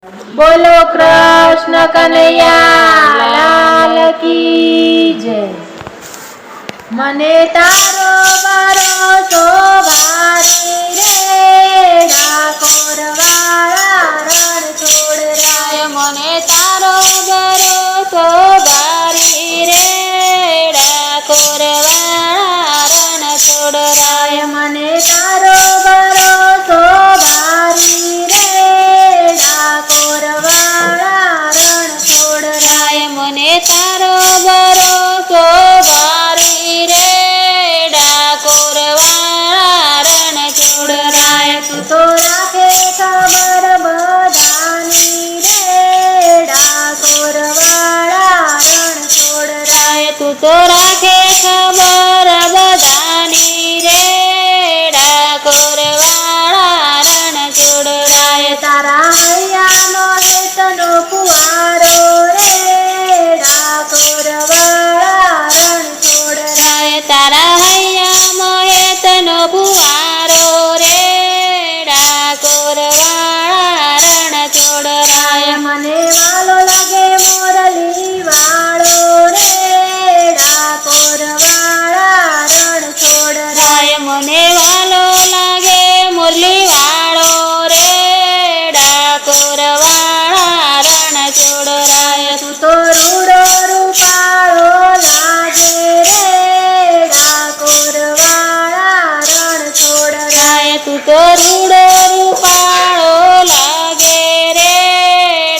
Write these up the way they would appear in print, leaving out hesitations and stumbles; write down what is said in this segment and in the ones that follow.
बोलो कृष्ण कन्हैया लाल की जय। मने तारो भरोસો ભારી રે ડાકોર વાળા રણ છોડ રાય। મને તારો ભરોસો ભારી રે ડાકોર વાળા રણ છોડ રાય। મને તારો ભરોસો ભારી રે ડાકોર વાળા રણ છોડ રાય। મને તારો ભરોસો ભારી રે ડાકોર વાળા રણ છોડ રાય। તું તો રાખે ખબર બધાની રે ડાકોર વાળા રણ છોડ રાય। તું તો રાખે ખબર બધાની રે ડાકોર વાળા રણ છોડ રાય। તારા હૈયાનો હેતનો કુવારો રે ડાકોર વાળા રણ છોડ રાય। તારા હૈયા મોહેતનો ભુવારો રે ડાકોર વાળા રણ છોડ રાય। મને વાલો લાગે મોરલી વાળો રે ડાકોર વાળા રણ છોડ રાય। મને વાલો લાગે મુરલી વાળો રે ડાકોર વાળા રણ છોડ રાય। તું તો રૂડો રૂપાળો લાગે રે ડાકોર વાળા રણ છોડ રાય। તું તો રૂડો રૂપાળો લાગે રે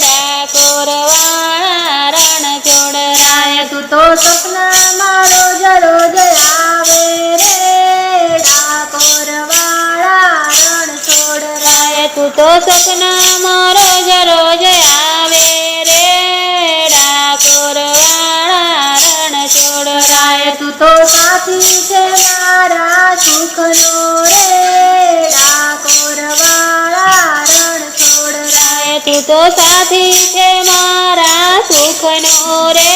ડાકોર વાળા રણ છોડ રાય। તું તો સપનામાં રોજ રોજ આવે રે ડાકોર વાળા રણ છોડ રાય। તું તો સપનામાં રોજ રોજ આવે રે ડાકોર વાળા રણ છોડ રાય। તું તો સાથી છે મારા સુખનો રે ડાકોર વાળા રણ છોડ રાય। તું તો સાથી છે મારા સુખનો રે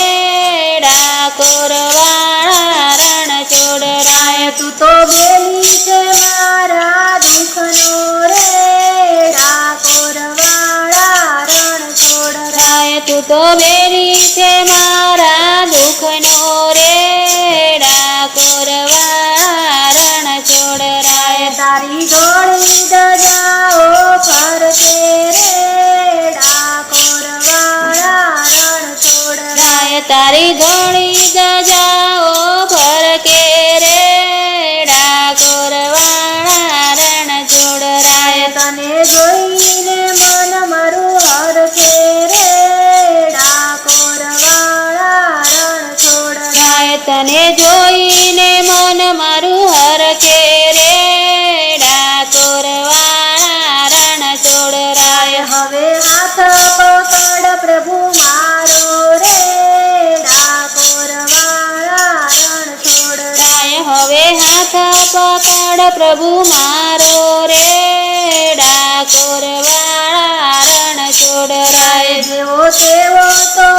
ડાકોર વાળા રણ છોડ રાય। તું તો બેલી છે મારા દુઃખનો રે ડાકોર વાળા રણ છોડ રાય। તું તો બેરી છે મારા દુઃખનો રે ડાકોર વાળા રણ છોડ રાય। તારી ગોળી દજાઓ ફરતે રે ડાકોર વાળા રણ છોડ રાય। તારી ઘણી દજાઓ ફરકે રે ડાકોર વાળા રણ છોડ રાય। તને જોઈને મન મારું હરખે રે ડાકોર વાળા રણ છોડ રાય। તને જોઈને મન મારું હરખે રે ડાકોર વાળા રણ છોડ રાય। હવે હાથ પકડ પ્રભુ મારો રે ડાકોર વાળા રણ છોડ રાય। હવે હાથ પકડ પ્રભુ મારો રે ડાકોર વાળા રણ છોડ રાય। જેવો તેવો તો